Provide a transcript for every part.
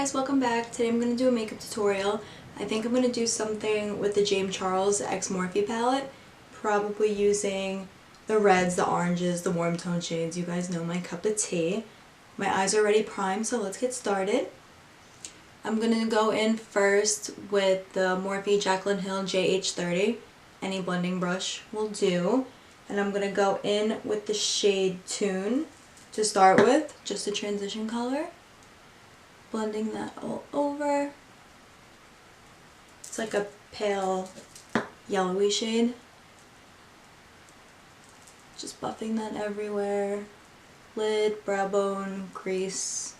guys, welcome back. Today I'm going to do a makeup tutorial. I think I'm going to do something with the James Charles X Morphe palette. Probably using the reds, the oranges, the warm tone shades. You guys know my cup of tea. My eyes are already primed, so let's get started. I'm going to go in first with the Morphe Jaclyn Hill JH30. Any blending brush will do. And I'm going to go in with the shade Tune to start with, just a transition color. Blending that all over. It's like a pale yellowy shade. Just buffing that everywhere. Lid, brow bone, crease,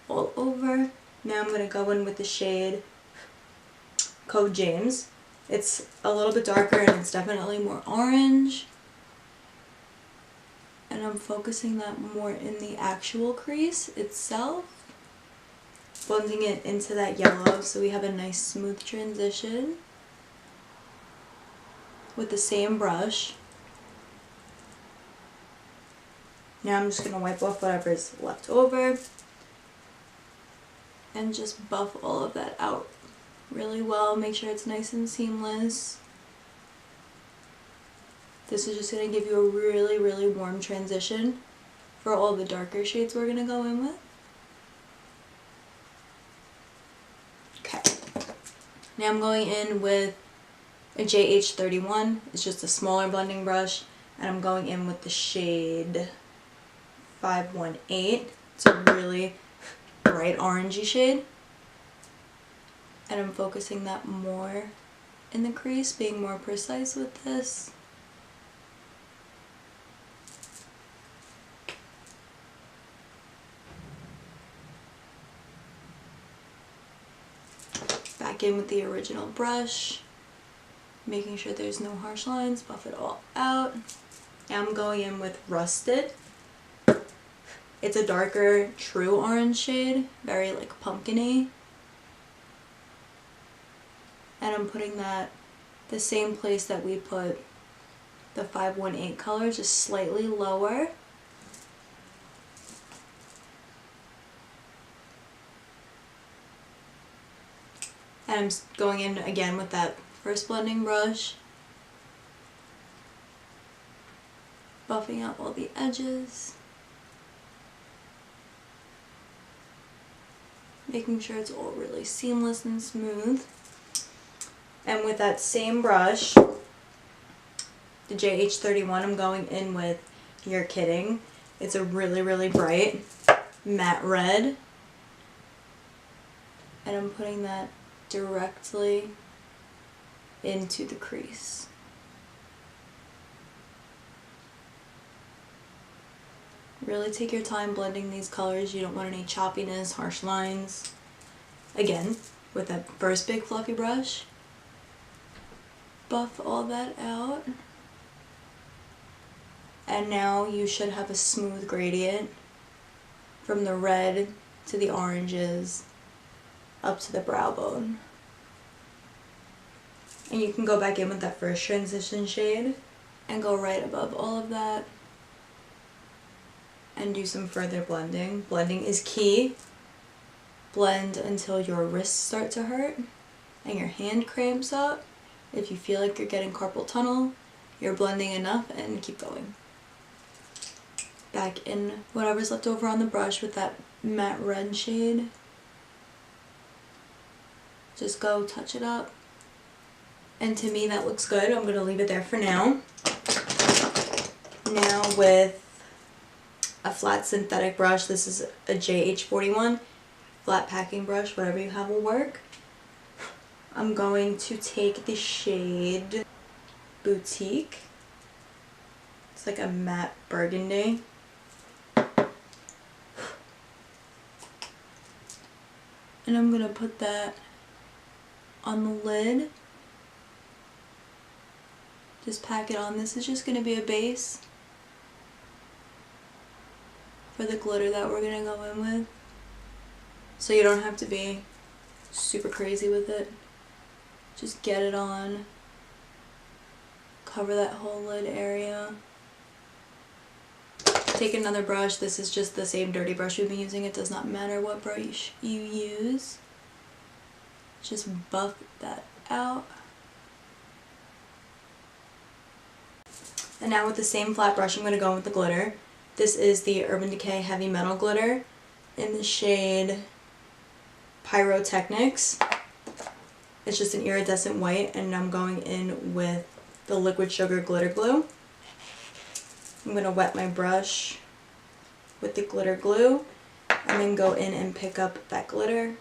all over. Now I'm going to go in with the shade Code James. It's a little bit darker and it's definitely more orange. And I'm focusing that more in the actual crease itself. Blending it into that yellow so we have a nice smooth transition. With the same brush. Now I'm just going to wipe off whatever's left over. And just buff all of that out really well. Make sure it's nice and seamless. This is just going to give you a really, really warm transition for all the darker shades we're going to go in with. Okay. Now I'm going in with a JH31. It's just a smaller blending brush. And I'm going in with the shade 518. It's a really bright orangey shade. And I'm focusing that more in the crease, being more precise with this. Back in with the original brush, making sure there's no harsh lines, buff it all out. Now I'm going in with Rusted. It's a darker true orange shade, very like pumpkin-y. And I'm putting that the same place that we put the 518 color, just slightly lower. And I'm going in again with that first blending brush. Buffing out all the edges. Making sure it's all really seamless and smooth. And with that same brush, the JH31, I'm going in with You're Kidding. It's a really, really bright matte red. And I'm putting that directly into the crease. Really take your time blending these colors. You don't want any choppiness, harsh lines. Again, with that first big fluffy brush, buff all that out. And now you should have a smooth gradient from the red to the oranges up to the brow bone. And you can go back in with that first transition shade and go right above all of that and do some further blending. Blending is key. Blend until your wrists start to hurt and your hand cramps up. If you feel like you're getting carpal tunnel, you're blending enough, and keep going. Back in whatever's left over on the brush with that matte red shade. Just go touch it up. And to me that looks good. I'm going to leave it there for now. Now with a flat synthetic brush, this is a JH41. Flat packing brush, whatever you have will work. I'm going to take the shade Boutique. It's like a matte burgundy. And I'm going to put that on the lid. Just pack it on. This is just going to be a base for the glitter that we're going to go in with. So you don't have to be super crazy with it. Just get it on. Cover that whole lid area. take another brush. This is just the same dirty brush we've been using. It does not matter what brush you use. Just buff that out. And now with the same flat brush, I'm going to go in with the glitter. This is the Urban Decay Heavy Metal Glitter in the shade Pyrotechnics. It's just an iridescent white, and I'm going in with the Liquid Sugar Glitter Glue. I'm going to wet my brush with the glitter glue and then go in and pick up that glitter.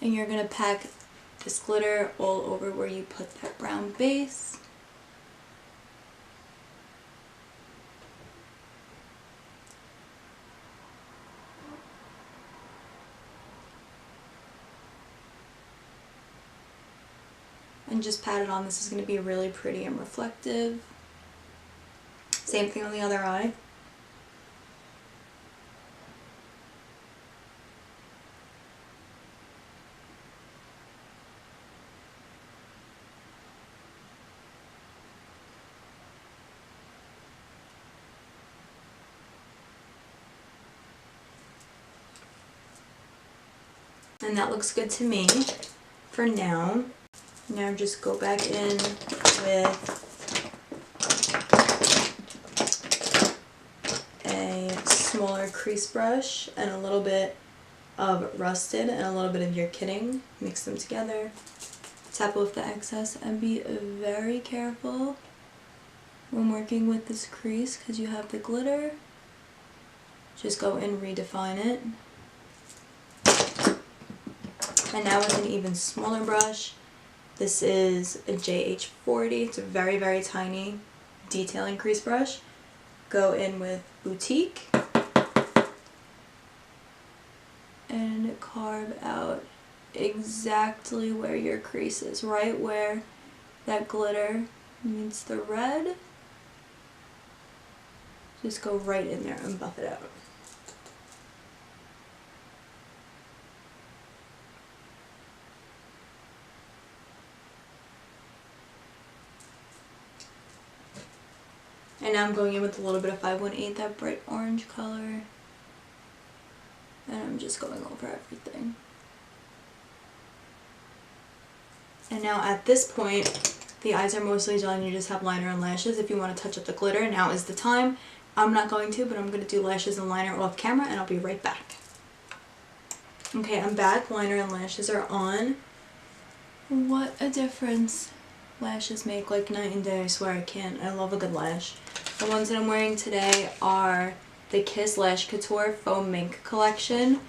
And you're going to pack this glitter all over where you put that brown base. And just pat it on. This is going to be really pretty and reflective. Same thing on the other eye. And that looks good to me for now. Now just go back in with a smaller crease brush and a little bit of Rusted and a little bit of You're Kidding. Mix them together. Tap off the excess and be very careful when working with this crease because you have the glitter. Just go and redefine it. And now with an even smaller brush, this is a JH40. It's a very, very tiny detailing crease brush. Go in with Boutique and carve out exactly where your crease is, right where that glitter meets the red. Just go right in there and buff it out. And now I'm going in with a little bit of 518, that bright orange color. And I'm just going over everything. And now at this point, the eyes are mostly done. You just have liner and lashes. If you want to touch up the glitter, now is the time. I'm not going to, but I'm going to do lashes and liner off camera, and I'll be right back. Okay, I'm back. Liner and lashes are on. What a difference lashes make, like night and day. I swear I can't. I love a good lash. The ones that I'm wearing today are the Kiss Lash Couture Faux Mink collection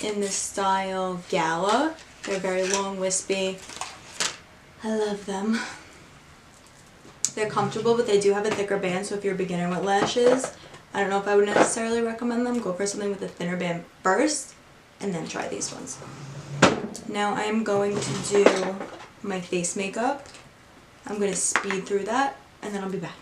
in the style Gala. They're very long, wispy. I love them. They're comfortable, but they do have a thicker band, so if you're a beginner with lashes, I don't know if I would necessarily recommend them. Go for something with a thinner band first, and then try these ones. Now I'm going to do my face makeup. I'm going to speed through that, and then I'll be back.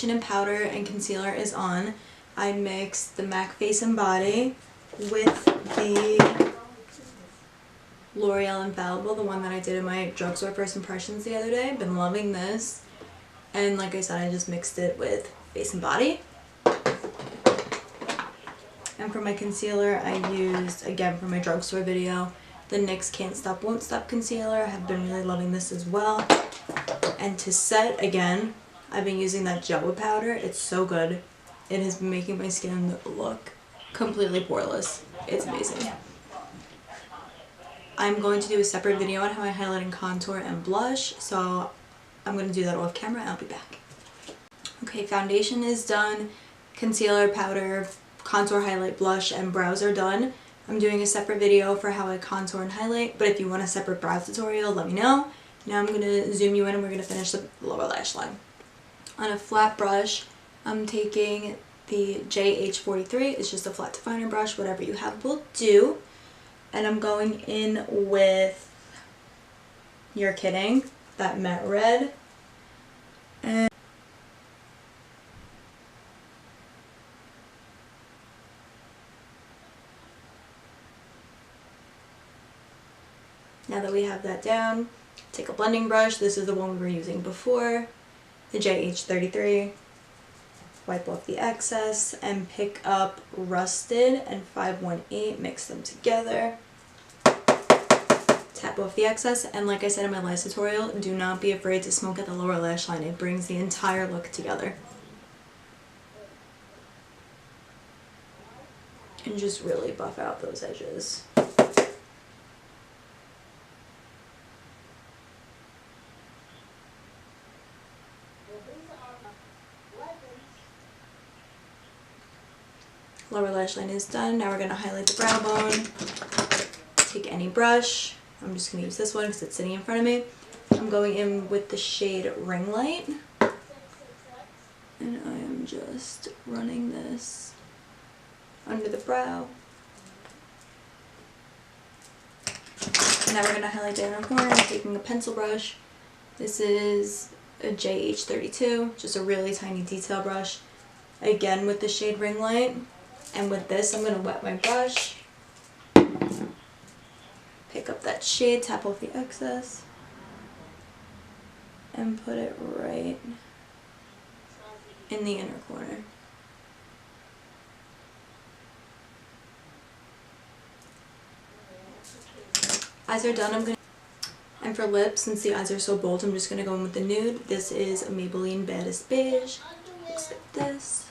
And powder and concealer is on. I mixed the MAC Face and Body with the L'Oreal Infallible, the one that I did in my drugstore first impressions the other day. Been loving this. And like I said, I just mixed it with Face and Body. And for my concealer, I used, again for my drugstore video, the NYX Can't Stop Won't Stop concealer. I have been really loving this as well. And to set, again, I've been using that Joah powder. It's so good. It has been making my skin look completely poreless. It's amazing. I'm going to do a separate video on how I highlight and contour and blush, so I'm going to do that off camera and I'll be back. Okay, foundation is done. Concealer, powder, contour, highlight, blush, and brows are done. I'm doing a separate video for how I contour and highlight, but if you want a separate brow tutorial, let me know. Now I'm going to zoom you in and we're going to finish the lower lash line. On a flat brush, I'm taking the JH43. It's just a flat definer brush, whatever you have will do. And I'm going in with, you're kidding, that matte red. And now that we have that down, take a blending brush. This is the one we were using before, the JH33. Wipe off the excess and pick up Rusted and 518, mix them together. Tap off the excess, and like I said in my last tutorial, do not be afraid to smoke at the lower lash line. It brings the entire look together. And just really buff out those edges. Lower lash line is done. Now we're going to highlight the brow bone. Take any brush. I'm just going to use this one because it's sitting in front of me. I'm going in with the shade Ring Light. And I am just running this under the brow. And now we're going to highlight the inner corner. I'm taking a pencil brush. This is a JH32, just a really tiny detail brush. Again with the shade Ring Light. And with this, I'm going to wet my brush, pick up that shade, tap off the excess, and put it right in the inner corner. Eyes are done. And for lips, since the eyes are so bold, I'm just going to go in with the nude. This is a Maybelline Baddest Beige. Looks like this.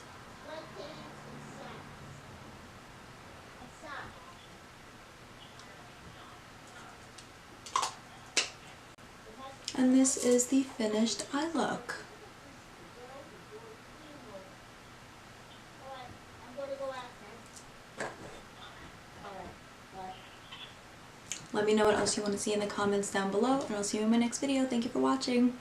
And this is the finished eye look. Let me know what else you want to see in the comments down below, and I'll see you in my next video. Thank you for watching.